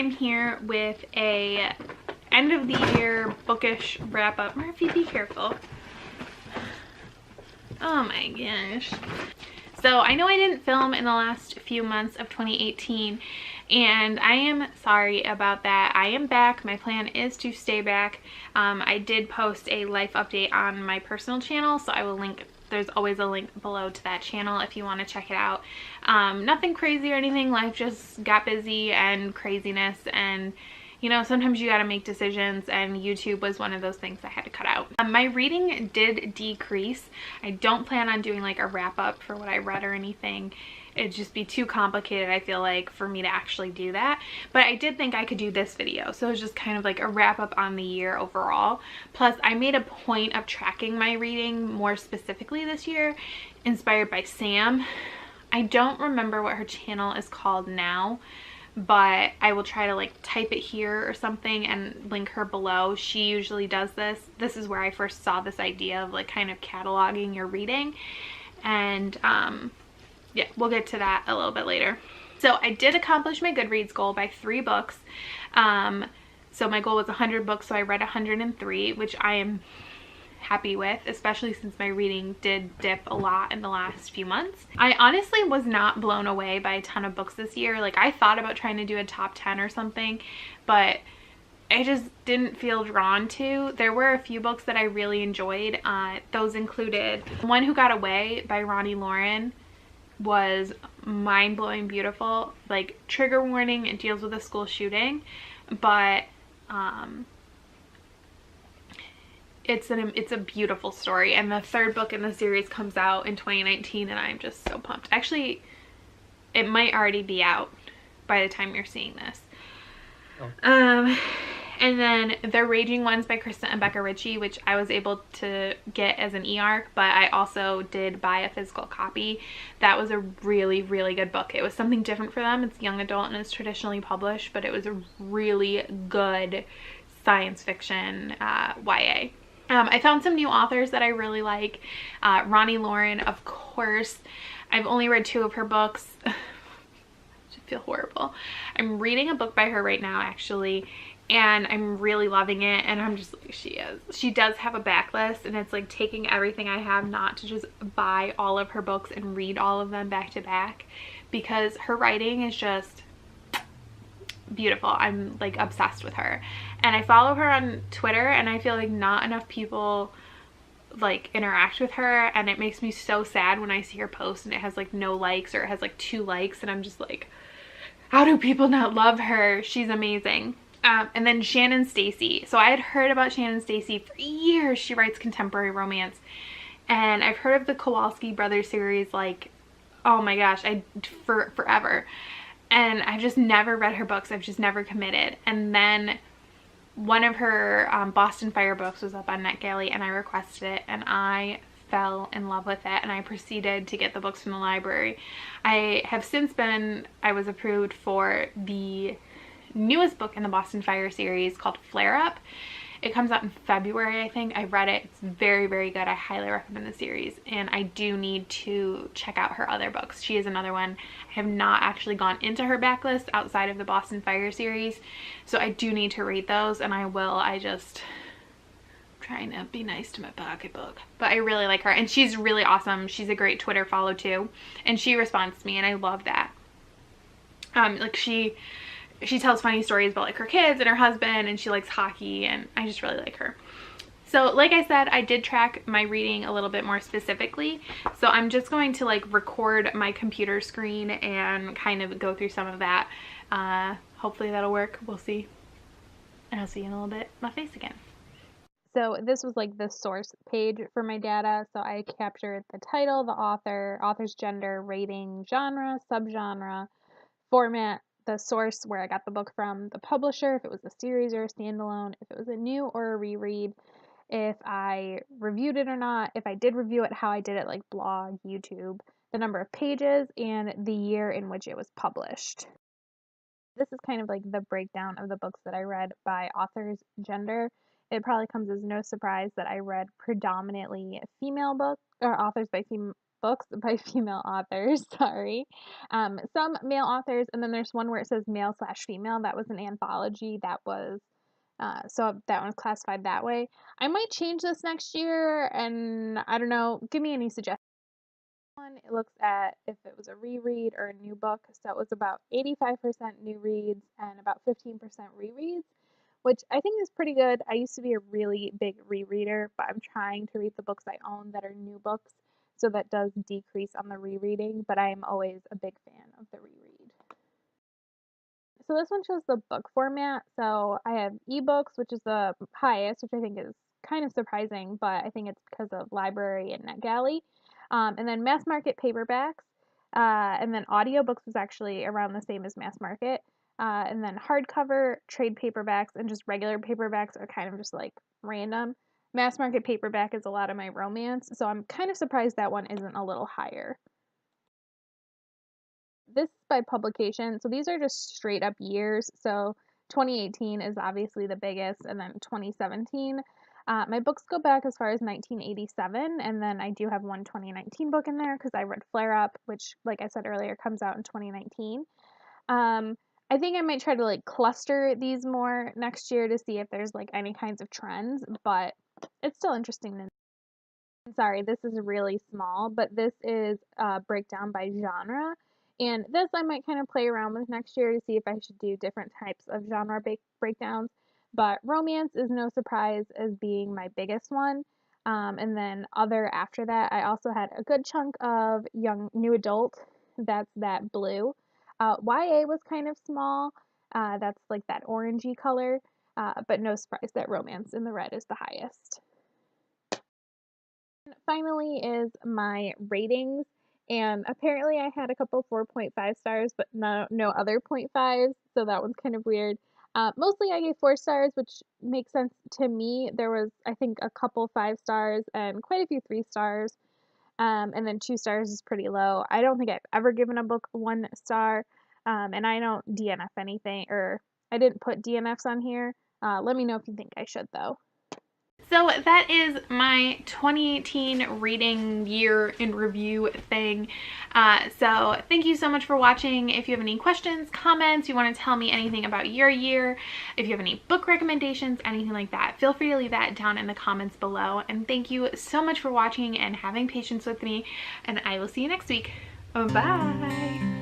I'm here with a end of the year bookish wrap up. Murphy, be careful. Oh my gosh. So I know I didn't film in the last few months of 2018, and I am sorry about that. I am back. My plan is to stay back. I did post a life update on my personal channel, so I will link. There's always a link below to that channel if you want to check it out. Nothing crazy or anything. Life just got busy and craziness, and you know, sometimes you gotta make decisions, and YouTube was one of those things I had to cut out. My reading did decrease. I don't plan on doing like a wrap up for what I read or anything. It'd just be too complicated, I feel like, for me to actually do that. But I did think I could do this video, so it was just kind of like a wrap up on the year overall. Plus, I made a point of tracking my reading more specifically this year, inspired by Sam. I don't remember what her channel is called now, but I will try to like type it here or something and link her below. She usually does this. This is where I first saw this idea of like kind of cataloging your reading, and yeah, we'll get to that a little bit later. So I did accomplish my Goodreads goal by 3 books. So my goal was 100 books, so I read 103, which I am happy with, especially since my reading did dip a lot in the last few months. I honestly was not blown away by a ton of books this year. Like, I thought about trying to do a top 10 or something, but I just didn't feel drawn to. There were a few books that I really enjoyed. Those included One Who Got Away by Ronnie Lauren. Was mind-blowing beautiful. Like, trigger warning, it deals with a school shooting, but it's a beautiful story. And the 3rd book in the series comes out in 2019, and I'm just so pumped. Actually, it might already be out by the time you're seeing this. Oh. And then The Raging Ones by Krista and Becca Ritchie, which I was able to get as an e-arc, but I also did buy a physical copy. That was a really, really good book. It was something different for them. It's young adult and it's traditionally published, but it was a really good science fiction YA. I found some new authors that I really like. Ronnie Lauren, of course. I've only read 2 of her books. I feel horrible. I'm reading a book by her right now, actually, and I'm really loving it, and I'm just like, she does have a backlist, and it's like taking everything I have not to just buy all of her books and read all of them back to back, because her writing is just beautiful. I'm like obsessed with her, and I follow her on Twitter, and I feel like not enough people like interact with her, and it makes me so sad when I see her post and it has like no likes, or it has like 2 likes, and I'm just like, how do people not love her? She's amazing. And then Shannon Stacy. So I had heard about Shannon Stacy for years. She writes contemporary romance, and I've heard of the Kowalski Brothers series, like, oh my gosh, forever. And I've just never read her books. I've just never committed. And then one of her Boston Fire books was up on NetGalley, and I requested it, and I fell in love with it, and I proceeded to get the books from the library. I was approved for the newest book in the Boston Fire series called Flare Up. It comes out in February, I think. I read it. It's very, very good. I highly recommend the series, and I do need to check out her other books. She is another one. I have not actually gone into her backlist outside of the Boston Fire series, so I do need to read those, and I will. I'm trying to be nice to my pocketbook, but I really like her, and she's really awesome. She's a great Twitter follow too, and she responds to me, and I love that. Like, she tells funny stories about like her kids and her husband, and she likes hockey, and I just really like her. So like I said, I did track my reading a little bit more specifically, so I'm just going to like record my computer screen and kind of go through some of that. Hopefully that'll work. We'll see. And I'll see you in a little bit. My face again. So this was like the source page for my data. So I captured the title, the author, author's gender, rating, genre, subgenre, format, the source where I got the book from, the publisher, if it was a series or a standalone, if it was a new or a reread, if I reviewed it or not, if I did review it, how I did it, like blog, YouTube, the number of pages, and the year in which it was published. This is kind of like the breakdown of the books that I read by author's gender. It probably comes as no surprise that I read predominantly female books, or authors by books by female authors, sorry. Some male authors, and then there's one where it says male/female. That was an anthology that was, so that one's classified that way. I might change this next year, and I don't know, give me any suggestions. It looks at if it was a reread or a new book, so it was about 85% new reads and about 15% rereads, which I think is pretty good. I used to be a really big rereader, but I'm trying to read the books I own that are new books, so that does decrease on the rereading, but I am always a big fan of the reread. So this one shows the book format. So I have ebooks, which is the highest, which I think is kind of surprising, but I think it's because of library and NetGalley. And then mass market paperbacks. And then audiobooks was actually around the same as mass market. And then hardcover, trade paperbacks, and just regular paperbacks are kind of just like random. Mass market paperback is a lot of my romance, so I'm kind of surprised that one isn't a little higher. This is by publication. So these are just straight up years. So 2018 is obviously the biggest, and then 2017. My books go back as far as 1987, and then I do have one 2019 book in there because I read Flare Up, which, like I said earlier, comes out in 2019. I think I might try to like cluster these more next year to see if there's like any kinds of trends, but it's still interesting to. Sorry, this is really small, but this is a breakdown by genre. And this I might kind of play around with next year to see if I should do different types of genre breakdowns. But romance is no surprise as being my biggest one. And then other after that, I also had a good chunk of young new adult. That's that blue. YA was kind of small. That's like that orangey color. But no surprise that romance in the red is the highest. Finally is my ratings, and apparently I had a couple 4.5 stars, but no other 0.5s, so that one's kind of weird. Mostly I gave 4 stars, which makes sense to me. There was, I think, a couple 5 stars and quite a few 3 stars, and then 2 stars is pretty low. I don't think I've ever given a book 1 star, and I don't DNF anything, or I didn't put DNFs on here. Let me know if you think I should, though. So that is my 2018 reading year in review thing. So thank you so much for watching. If you have any questions, comments, you want to tell me anything about your year, if you have any book recommendations, anything like that, feel free to leave that down in the comments below. And thank you so much for watching and having patience with me. And I will see you next week. Bye.